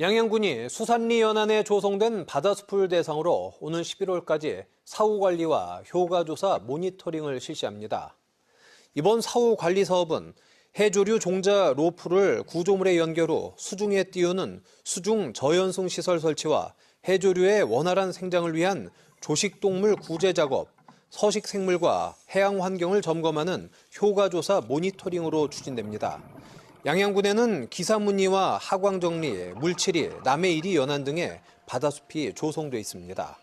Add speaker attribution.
Speaker 1: 양양군이 수산리 연안에 조성된 바다숲을 대상으로 오는 11월까지 사후관리와 효과조사 모니터링을 실시합니다. 이번 사후관리 사업은 해조류 종자 로프를 구조물에 연결 후 수중에 띄우는 수중 저연승 시설 설치와 해조류의 원활한 생장을 위한 조식동물 구제 작업, 서식생물과 해양 환경을 점검하는 효과조사 모니터링으로 추진됩니다. 양양군에는 기사무늬와 하광정리, 물칠이, 남해일이 연안 등의 바다숲이 조성돼 있습니다.